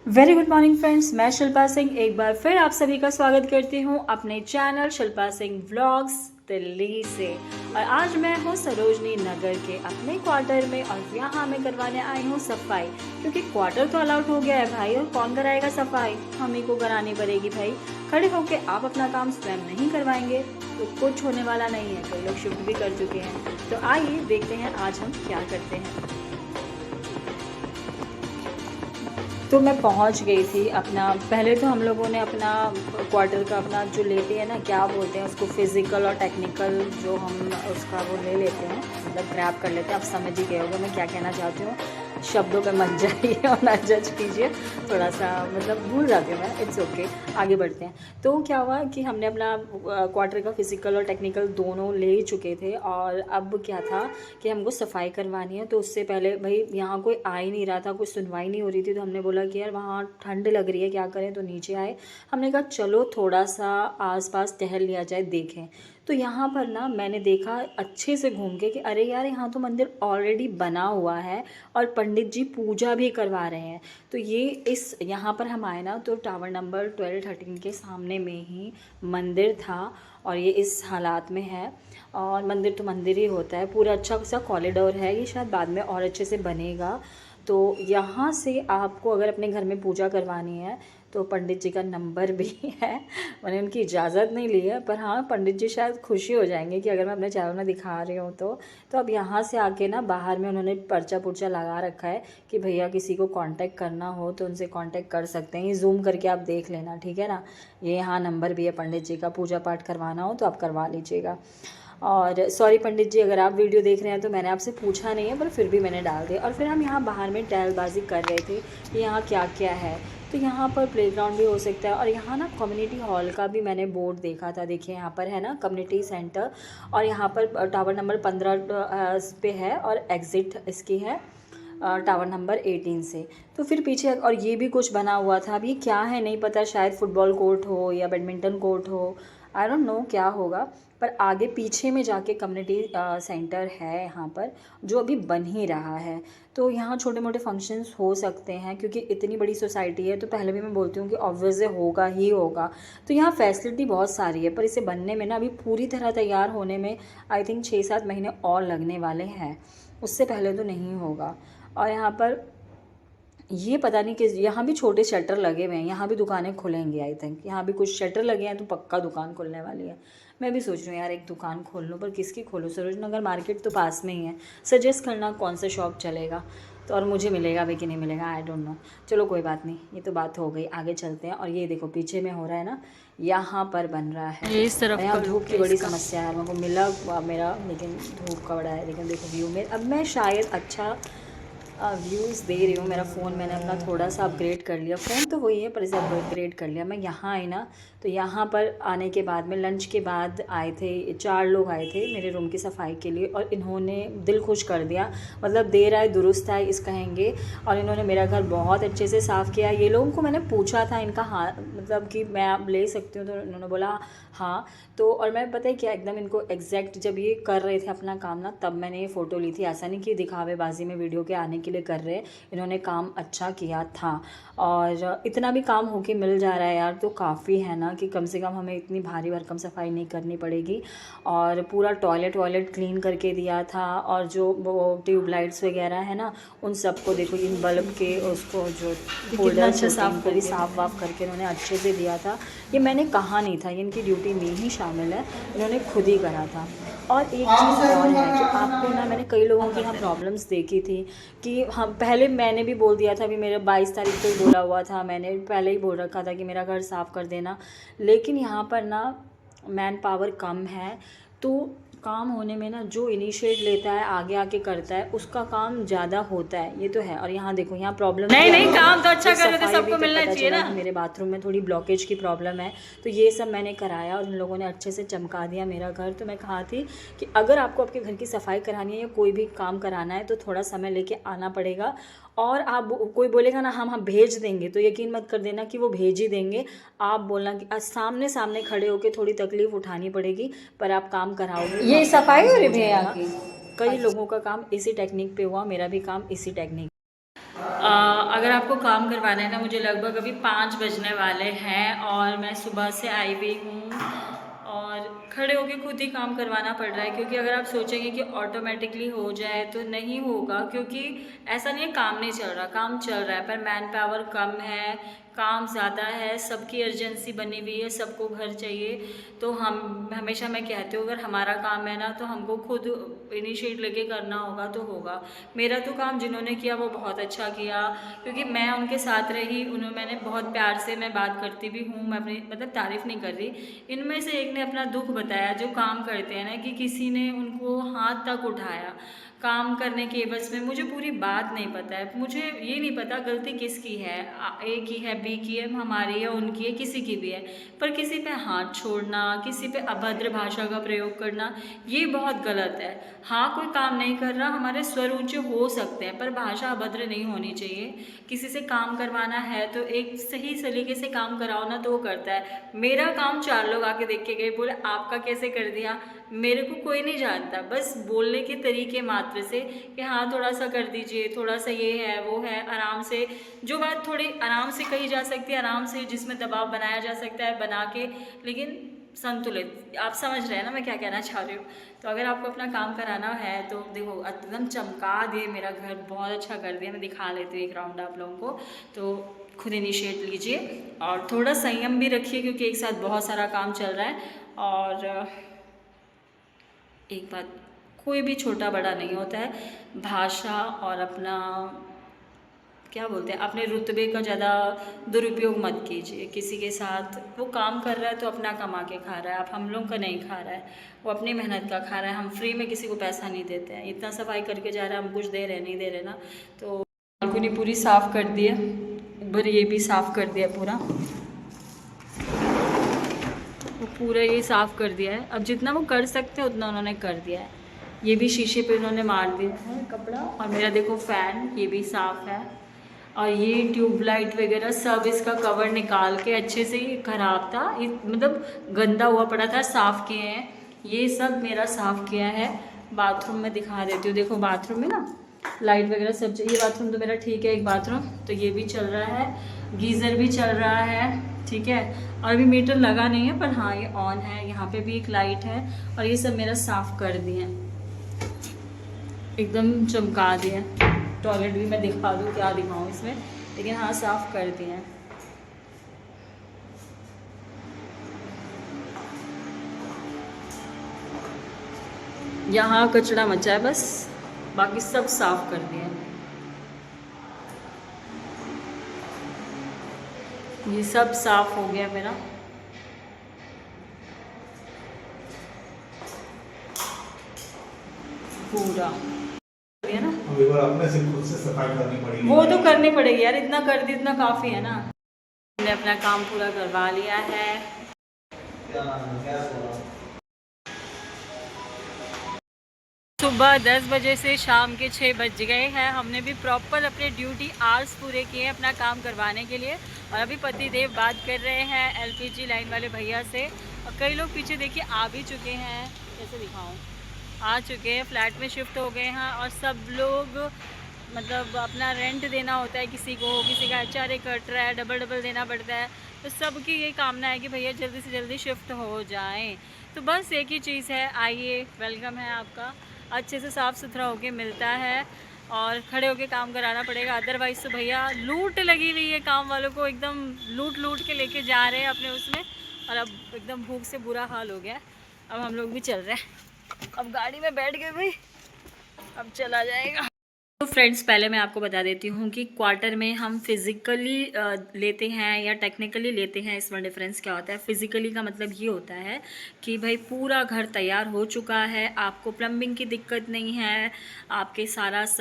Very good morning friends, मैं शिल्पा सिंह एक बार फिर आप सभी का स्वागत करती हूँ अपने चैनल शिल्पा सिंह व्लॉग्स दिल्ली से। और आज मैं हूँ सरोजनी नगर के अपने क्वार्टर में और यहाँ मैं करवाने आई हूँ सफाई, क्योंकि क्वार्टर तो अलाउड हो गया है भाई, और कौन कराएगा सफाई, हम ही को करानी पड़ेगी भाई। खड़े होके आप अपना काम स्वयं नहीं करवाएंगे तो कुछ होने वाला नहीं है। कई लोग शिफ्ट भी कर चुके हैं, तो आइए देखते हैं आज हम क्या करते हैं। तो मैं पहुंच गई थी अपना, पहले तो हम लोगों ने अपना क्वार्टर का अपना जो लेते हैं ना, क्या बोलते हैं उसको, फिज़िकल और टेक्निकल जो हम उसका वो ले लेते हैं, मतलब ग्रैब कर लेते हैं। आप समझ ही गए होंगे मैं क्या कहना चाहती हूँ, शब्दों पे मत जाइए और ना जज कीजिए, थोड़ा सा मतलब भूल जाती हूँ मैं, इट्स ओके। आगे बढ़ते हैं। तो क्या हुआ कि हमने अपना क्वार्टर का फिज़िकल और टेक्निकल दोनों ले चुके थे, और अब क्या था कि हमको सफाई करवानी है। तो उससे पहले भाई यहाँ कोई आ ही नहीं रहा था, कोई सुनवाई नहीं हो रही थी, तो हमने बोला कि यार वहाँ ठंड लग रही है, क्या करें, तो नीचे आए। हमने कहा चलो थोड़ा सा आसपास टहल लिया जाए, देखें। तो यहाँ पर ना मैंने देखा अच्छे से घूम के कि अरे यार, यहाँ तो मंदिर ऑलरेडी बना हुआ है और पंडित जी पूजा भी करवा रहे हैं। तो ये इस यहाँ पर हम आए ना, तो टावर नंबर 12-13 के सामने में ही मंदिर था, और ये इस हालात में है। और मंदिर तो मंदिर ही होता है, पूरा अच्छा सा कॉरिडोर है, ये शायद बाद में और अच्छे से बनेगा। तो यहाँ से आपको अगर अपने घर में पूजा करवानी है तो पंडित जी का नंबर भी है। मैंने उनकी इजाज़त नहीं ली है, पर हाँ पंडित जी शायद खुशी हो जाएंगे कि अगर मैं अपने चैनल में दिखा रही हूँ तो अब यहाँ से आके ना, बाहर में उन्होंने पर्चा पुर्चा लगा रखा है कि भैया किसी को कांटेक्ट करना हो तो उनसे कांटेक्ट कर सकते हैं। ये जूम करके आप देख लेना, ठीक है ना। ये यहाँ नंबर भी है पंडित जी का, पूजा पाठ करवाना हो तो आप करवा लीजिएगा। और सॉरी पंडित जी, अगर आप वीडियो देख रहे हैं तो मैंने आपसे पूछा नहीं है, पर फिर भी मैंने डाल दिया। और फिर हम यहाँ बाहर में टहलबाजी कर रहे थे कि यहाँ क्या क्या है। तो यहाँ पर प्लेग्राउंड भी हो सकता है, और यहाँ ना कम्युनिटी हॉल का भी मैंने बोर्ड देखा था। देखिए यहाँ पर है ना कम्युनिटी सेंटर, और यहाँ पर टावर नंबर 15 पे है, और एग्ज़िट इसकी है टावर नंबर 18 से। तो फिर पीछे और ये भी कुछ बना हुआ था, अब ये क्या है नहीं पता, शायद फुटबॉल कोर्ट हो या बैडमिंटन कोर्ट हो, आई डोंट नो क्या होगा। पर आगे पीछे में जाके कम्युनिटी सेंटर है यहाँ पर, जो अभी बन ही रहा है। तो यहाँ छोटे मोटे फंक्शंस हो सकते हैं, क्योंकि इतनी बड़ी सोसाइटी है, तो पहले भी मैं बोलती हूँ कि ऑब्वियसली होगा ही होगा। तो यहाँ फैसिलिटी बहुत सारी है, पर इसे बनने में ना, अभी पूरी तरह तैयार होने में आई थिंक 6-7 महीने और लगने वाले हैं, उससे पहले तो नहीं होगा। और यहाँ पर ये पता नहीं कि यहाँ भी छोटे शटर लगे हुए हैं, यहाँ भी दुकानें खुलेंगी आई थिंक, यहाँ भी कुछ शटर लगे हैं तो पक्का दुकान खुलने वाली है। मैं भी सोच रही हूँ यार एक दुकान खोल लूँ, पर किसकी खोलूँ, सरोज नगर मार्केट तो पास में ही है, सजेस्ट करना कौन सा शॉप चलेगा, तो और मुझे मिलेगा भी कि नहीं मिलेगा, आई डोंट नो। चलो कोई बात नहीं, ये तो बात हो गई, आगे चलते हैं। और ये देखो पीछे में हो रहा है ना, यहाँ पर बन रहा है, ये इस तरफ यहाँ का धूप की बड़ी समस्या है, मेरे को मिला मेरा, लेकिन धूप का बड़ा है। लेकिन देखो व्यू में अब मैं शायद अच्छा व्यूज़ दे रही हूँ। मेरा फ़ोन मैंने अपना थोड़ा सा अपग्रेड कर लिया, फ़ोन तो वही है पर इसे अपग्रेड कर लिया। मैं यहाँ आई ना, तो यहाँ पर आने के बाद में लंच के बाद आए थे, 4 लोग आए थे मेरे रूम की सफाई के लिए, और इन्होंने दिल खुश कर दिया, मतलब देर आए दुरुस्त आए इस कहेंगे। और इन्होंने मेरा घर बहुत अच्छे से साफ़ किया। ये लोगों को मैंने पूछा था इनका हाँ, मतलब कि मैं आप ले सकती हूँ, तो इन्होंने बोला हाँ। तो और मैं पता है क्या, एकदम इनको एग्जैक्ट जब ये कर रहे थे अपना काम ना, तब मैंने ये फ़ोटो ली थी। ऐसा नहीं कि दिखावेबाजी में वीडियो के आने के लिए कर रहे हैं, इन्होंने काम अच्छा किया था। और इतना भी काम होके मिल जा रहा है यार, तो काफ़ी है ना कि कम से कम हमें इतनी भारी भरकम सफाई नहीं करनी पड़ेगी। और पूरा टॉयलेट वॉयलेट क्लीन करके दिया था, और जो वो ट्यूबलाइट्स वगैरह है ना, उन सबको देखो, इन बल्ब के उसको जो होल्डर अच्छा साफ करके साफ वाफ करके इन्होंने अच्छे से दिया था। ये मैंने कहा नहीं था, ये इनकी ड्यूटी में ही शामिल है, इन्होंने खुद ही करा था। और एक चीज़ और है कि आपको ना, मैंने कई लोगों की यहाँ प्रॉब्लम्स देखी थी कि हम पहले, मैंने भी बोल दिया था, अभी मेरा 22 तारीख को ही बोला हुआ था, मैंने पहले ही बोल रखा था कि मेरा घर साफ़ कर देना। लेकिन यहाँ पर ना मैन पावर कम है, तो काम होने में ना, जो इनिशिएट लेता है आगे आके करता है, उसका काम ज़्यादा होता है, ये तो है। और यहाँ देखो, यहाँ प्रॉब्लम नहीं काम तो अच्छा कर रहे थे, सबको मिलना चाहिए ना। मेरे बाथरूम में थोड़ी ब्लॉकेज की प्रॉब्लम है, तो ये सब मैंने कराया, और उन लोगों ने अच्छे से चमका दिया मेरा घर। तो मैं कहा थी कि अगर आपको आपके घर की सफाई करानी है या कोई भी काम कराना है, तो थोड़ा समय लेके आना पड़ेगा। और आप, कोई बोलेगा ना हम भेज देंगे, तो यकीन मत कर देना कि वो भेज ही देंगे। आप बोलना कि सामने सामने खड़े होकर थोड़ी तकलीफ उठानी पड़ेगी, पर आप काम कराओगे। ये सफाई हो रही है यहाँ की। कई लोगों का काम इसी टेक्निक पे हुआ, मेरा भी काम इसी टेक्निक। अगर आपको काम करवाना है ना, मुझे लगभग अभी 5 बजने वाले हैं और मैं सुबह से आई हुई हूँ और खड़े होके खुद ही काम करवाना पड़ रहा है, क्योंकि अगर आप सोचेंगे कि ऑटोमेटिकली हो जाए तो नहीं होगा, क्योंकि ऐसा नहीं है काम नहीं चल रहा, काम चल रहा है, पर मैन पावर कम है, काम ज़्यादा है, सबकी अर्जेंसी बनी हुई है, सबको घर चाहिए। तो हम हमेशा मैं कहती हूँ, अगर हमारा काम है ना तो हमको खुद इनिशिएट लेके करना होगा तो होगा। मेरा तो काम जिन्होंने किया वो बहुत अच्छा किया, क्योंकि मैं उनके साथ रही, मैंने बहुत प्यार से, मैं बात करती भी हूँ, मैं अपनी मतलब तारीफ़ नहीं कर रही। इनमें से एक ने अपना दुख बताया, जो काम करते हैं ना, कि किसी ने उनको हाथ तक उठाया काम करने के एवज में। मुझे पूरी बात नहीं पता है, मुझे ये नहीं पता गलती किसकी है, ए की है, बी की है, हमारी है, उनकी है, किसी की भी है, पर किसी पे हाथ छोड़ना, किसी पे अभद्र भाषा का प्रयोग करना, ये बहुत गलत है। हाँ, कोई काम नहीं कर रहा, हमारे स्वर ऊंचे हो सकते हैं, पर भाषा अभद्र नहीं होनी चाहिए। किसी से काम करवाना है तो एक सही सलीके से काम कराओ ना, तो वो करता है। मेरा काम 4 लोग आके देख के गए, बोले आपका कैसे कर दिया। मेरे को कोई नहीं जानता, बस बोलने के तरीके मात्र से कि हाँ थोड़ा सा कर दीजिए, थोड़ा सा ये है वो है, आराम से जो बात थोड़ी आराम से कही जा सकती है, आराम से जिसमें दबाव बनाया जा सकता है बना के, लेकिन संतुलित। आप समझ रहे हैं ना मैं क्या कहना चाह रही हूँ। तो अगर आपको अपना काम कराना है तो देखो, एकदम चमका दिए मेरा घर, बहुत अच्छा कर दिया। मैं दिखा लेती हूँ एक राउंड आप लोगों को, तो खुद इनिशिएट लीजिए और थोड़ा संयम भी रखिए, क्योंकि एक साथ बहुत सारा काम चल रहा है। और एक बात, कोई भी छोटा बड़ा नहीं होता है, भाषा और अपना क्या बोलते हैं, अपने रुतबे का ज़्यादा दुरुपयोग मत कीजिए किसी के साथ। वो काम कर रहा है तो अपना कमा के खा रहा है, आप हम लोग का नहीं खा रहा है, वो अपनी मेहनत का खा रहा है। हम फ्री में किसी को पैसा नहीं देते हैं, इतना सफाई करके जा रहा है, हम कुछ दे रहे नहीं दे रहे ना। तो बालकनी पूरी साफ़ कर दी है, ऊपर ये भी साफ़ कर दिया पूरा, वो पूरा ये साफ़ कर दिया है। अब जितना वो कर सकते हैं उतना उन्होंने कर दिया है। ये भी शीशे पे उन्होंने मार दिया है कपड़ा, और मेरा देखो फ़ैन ये भी साफ़ है, और ये ट्यूबलाइट वगैरह सब इसका कवर निकाल के अच्छे से, ही ख़राब था, मतलब गंदा हुआ पड़ा था, साफ़ किए हैं। ये सब मेरा साफ़ किया है। बाथरूम में दिखा देती हूँ, देखो बाथरूम में ना लाइट वगैरह सब, ये बाथरूम तो मेरा ठीक है, एक बाथरूम तो ये भी चल रहा है, गीज़र भी चल रहा है, ठीक है। और अभी मीटर लगा नहीं है, पर हाँ ये ऑन है, यहाँ पे भी एक लाइट है, और ये सब मेरा साफ़ कर दिए, एकदम चमका दिए। टॉयलेट भी मैं दिखा दूँ, क्या दिखाऊँ इसमें, लेकिन हाँ साफ़ कर दिए। यहाँ कचरा मचा है बस, बाकी सब साफ़ कर दिए। ये सब साफ़ हो गया मेरा। पूरा है ना, अपने से खुद से सफाई करनी पड़ेगी। वो तो करनी पड़ेगी यार, इतना कर दी, इतना काफ़ी है ना। मैंने अपना काम पूरा करवा लिया है। सुबह 10 बजे से शाम के 6 बज गए हैं। हमने भी प्रॉपर अपने ड्यूटी आवर्स पूरे किए अपना काम करवाने के लिए। और अभी पति देव बात कर रहे हैं एलपीजी लाइन वाले भैया से, और कई लोग पीछे देखिए आ भी चुके हैं, कैसे दिखाऊं, आ चुके हैं, फ्लैट में शिफ्ट हो गए हैं। और सब लोग मतलब अपना रेंट देना होता है, किसी को, किसी का HRA कट रहा है, डबल डबल देना पड़ता है। तो सबकी यही कामना है कि भैया जल्दी से जल्दी शिफ्ट हो जाएं। तो बस एक ही चीज़ है, आइए, वेलकम है आपका, अच्छे से साफ़ सुथरा होके मिलता है, और खड़े होके काम कराना पड़ेगा, अदरवाइज़ तो भैया लूट लगी हुई है, काम वालों को एकदम लूट लूट के लेके जा रहे हैं अपने उसमें। और अब एकदम भूख से बुरा हाल हो गया। अब हम लोग भी चल रहे हैं, अब गाड़ी में बैठ गए भाई, अब चला जाएगा। तो फ्रेंड्स, पहले मैं आपको बता देती हूँ कि क्वार्टर में हम फिज़िकली लेते हैं या टेक्निकली लेते हैं, इसमें डिफरेंस क्या होता है। फिज़िकली का मतलब ये होता है कि भाई पूरा घर तैयार हो चुका है, आपको प्लम्बिंग की दिक्कत नहीं है, आपके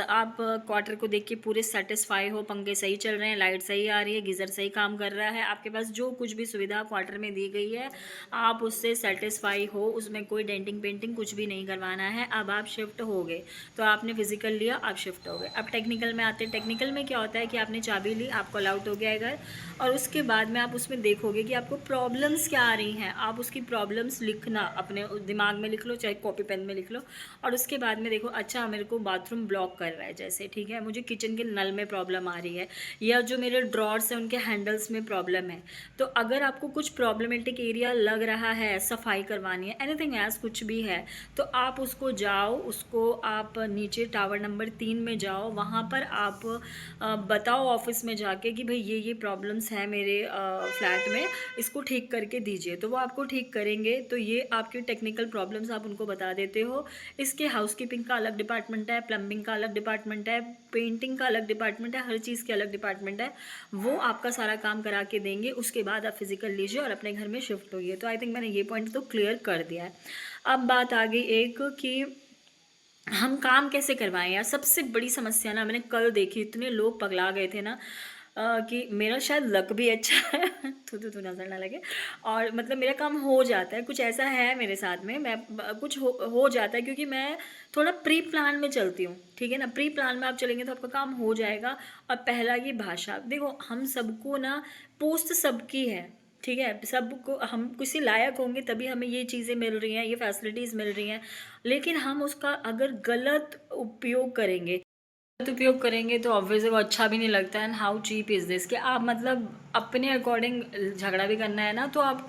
आप क्वार्टर को देख के पूरे सेटिस्फाई हो, पंखे सही चल रहे हैं, लाइट सही आ रही है, गीज़र सही काम कर रहा है, आपके पास जो कुछ भी सुविधा क्वार्टर में दी गई है आप उससे सेटिस्फाई हो, उसमें कोई डेंटिंग पेंटिंग कुछ भी नहीं करवाना है। अब आप शिफ्ट हो गए, तो आपने फिज़िकल लिया, आप शिफ्ट हो हो गए। अब टेक्निकल में आते हैं। टेक्निकल में क्या होता है कि आपने चाबी ली, आपको अलाउड हो गया है घर, और उसके बाद में आप उसमें देखोगे कि आपको प्रॉब्लम्स क्या आ रही हैं। आप उसकी प्रॉब्लम्स लिखना, अपने दिमाग में लिख लो, चाहे कॉपी पेन में लिख लो, और उसके बाद में देखो अच्छा मेरे को बाथरूम ब्लॉक कर रहा है जैसे, ठीक है, मुझे किचन के नल में प्रॉब्लम आ रही है, या जो मेरे ड्रॉर्स हैं उनके हैंडल्स में प्रॉब्लम है। तो अगर आपको कुछ प्रॉब्लमेटिक एरिया लग रहा है, सफाई करवानी है, एनीथिंग एज कुछ भी है, तो आप उसको जाओ, उसको आप नीचे टावर नंबर 3 में जाओ, वहाँ पर आप बताओ ऑफिस में जाके कि भाई ये प्रॉब्लम्स हैं मेरे फ्लैट में, इसको ठीक करके दीजिए। तो वो आपको ठीक करेंगे। तो ये आपकी टेक्निकल प्रॉब्लम्स आप उनको बता देते हो। इसके हाउसकीपिंग का अलग डिपार्टमेंट है, प्लम्बिंग का अलग डिपार्टमेंट है, पेंटिंग का अलग डिपार्टमेंट है, हर चीज़ के अलग डिपार्टमेंट है। वो आपका सारा काम करा के देंगे। उसके बाद आप फिजिकल लीजिए और अपने घर में शिफ्ट होइए। तो आई थिंक मैंने ये पॉइंट तो क्लियर कर दिया है। अब बात आ गई एक कि हम काम कैसे करवाएं यार। सबसे बड़ी समस्या ना मैंने कल देखी, इतने लोग पगला गए थे ना कि मेरा शायद लक भी अच्छा है तो नज़र ना लगे, और मतलब मेरा काम हो जाता है, कुछ ऐसा है मेरे साथ में, मैं कुछ हो जाता है, क्योंकि मैं थोड़ा प्री प्लान में चलती हूँ, ठीक है ना। प्री प्लान में आप चलेंगे तो आपका काम हो जाएगा। और पहला ये भाषा, देखो हम सबको ना, पोस्ट सबकी है, ठीक है, सबको, हम किसी लायक होंगे तभी हमें ये चीज़ें मिल रही हैं, ये फैसिलिटीज़ मिल रही हैं, लेकिन हम उसका अगर गलत उपयोग करेंगे तो ऑब्वियसली वो अच्छा भी नहीं लगता है। And how cheap is this कि आप मतलब अपने अकॉर्डिंग झगड़ा भी करना है ना, तो आप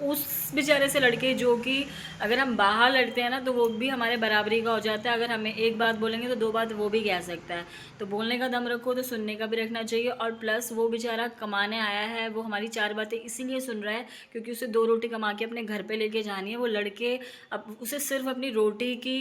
उस बेचारे से लड़के, जो कि अगर हम बाहर लड़ते हैं ना तो वो भी हमारे बराबरी का हो जाता है। अगर हमें एक बात बोलेंगे तो 2 बात वो भी कह सकता है। तो बोलने का दम रखो तो सुनने का भी रखना चाहिए। और प्लस वो बेचारा कमाने आया है, वो हमारी 4 बातें इसीलिए सुन रहा है क्योंकि उसे 2 रोटी कमा के अपने घर पे लेके जानी है। वो लड़के उसे सिर्फ अपनी रोटी की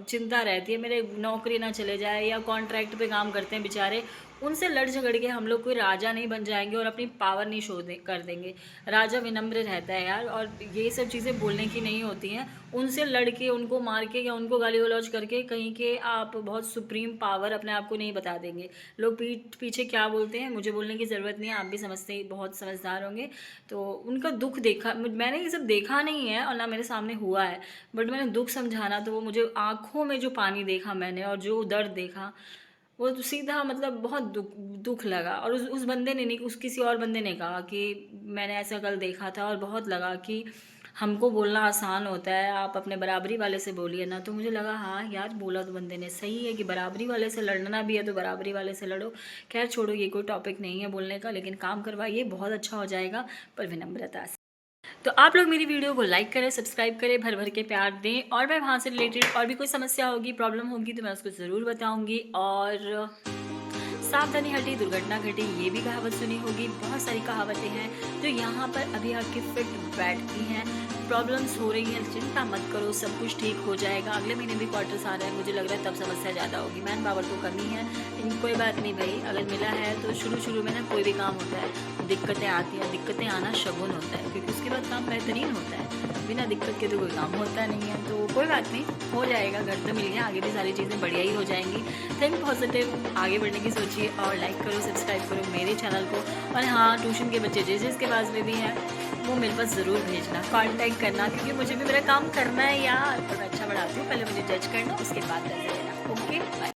चिंता रहती है, मेरे नौकरी ना चले जाए, या कॉन्ट्रैक्ट पे काम करते हैं बेचारे, उनसे लड़ झगड़ के हम लोग कोई राजा नहीं बन जाएंगे और अपनी पावर नहीं शो कर देंगे। राजा विनम्र रहता है यार, और ये सब चीज़ें बोलने की नहीं होती हैं। उनसे लड़ के, उनको मार के, या उनको गाली गलौज करके कहीं के आप बहुत सुप्रीम पावर अपने आप को नहीं बता देंगे। लोग पीछे क्या बोलते हैं, मुझे बोलने की ज़रूरत नहीं है, आप भी समझते ही, बहुत समझदार होंगे। तो उनका दुख देखा, मैंने ये सब देखा नहीं है और ना मेरे सामने हुआ है, बट मैंने दुख समझाना, तो वो मुझे आँखों में जो पानी देखा मैंने और जो दर्द देखा, वो तो सीधा मतलब बहुत दुख लगा। और उस बंदे ने नहीं, उस किसी और बंदे ने कहा कि मैंने ऐसा कल देखा था और बहुत लगा कि हमको बोलना आसान होता है, आप अपने बराबरी वाले से बोलिए ना। तो मुझे लगा हाँ यार, बोला तो बंदे ने सही है कि बराबरी वाले से लड़ना भी है तो बराबरी वाले से लड़ो। खैर छोड़ो, ये कोई टॉपिक नहीं है बोलने का, लेकिन काम करवाइए, बहुत अच्छा हो जाएगा, पर विनम्रता से। तो आप लोग मेरी वीडियो को लाइक करें, सब्सक्राइब करें, भर भर के प्यार दें, और मैं वहाँ से रिलेटेड और भी कोई समस्या होगी, प्रॉब्लम होगी तो मैं उसको ज़रूर बताऊँगी। और सावधानी हटी दुर्घटना घटी, ये भी कहावत सुनी होगी। बहुत सारी कहावतें हैं जो यहाँ पर अभी आपकी फिट बैठती हैं। प्रॉब्लम्स हो रही हैं, चिंता मत करो, सब कुछ ठीक हो जाएगा। अगले महीने भी क्वार्टर्स आ रहे हैं, मुझे लग रहा है तब समस्या ज़्यादा होगी। मैन पावर तो कमी है, लेकिन कोई बात नहीं भाई, अगर मिला है तो शुरू में ना कोई भी काम होता है, दिक्कतें आती हैं, दिक्कतें आना शगुन होता है, क्योंकि उसके बाद काम बेहतरीन होता है। बिना दिक्कत के तो कोई काम होता नहीं है। तो कोई बात नहीं, हो जाएगा, घर तो मिल गया, आगे भी सारी चीज़ें बढ़िया ही हो जाएंगी। थिंक पॉजिटिव, आगे बढ़ने की सोचिए, और लाइक करो, सब्सक्राइब करो मेरे चैनल को। और हाँ, ट्यूशन के बच्चे जिसके पास में भी हैं वो मेरे पास ज़रूर भेजना, कांटेक्ट करना, क्योंकि मुझे भी मेरा काम करना है यार, और मैं अच्छा बढ़ाती हूँ। पहले मुझे जज करना, उसके बाद नजर देना। Okay, bye.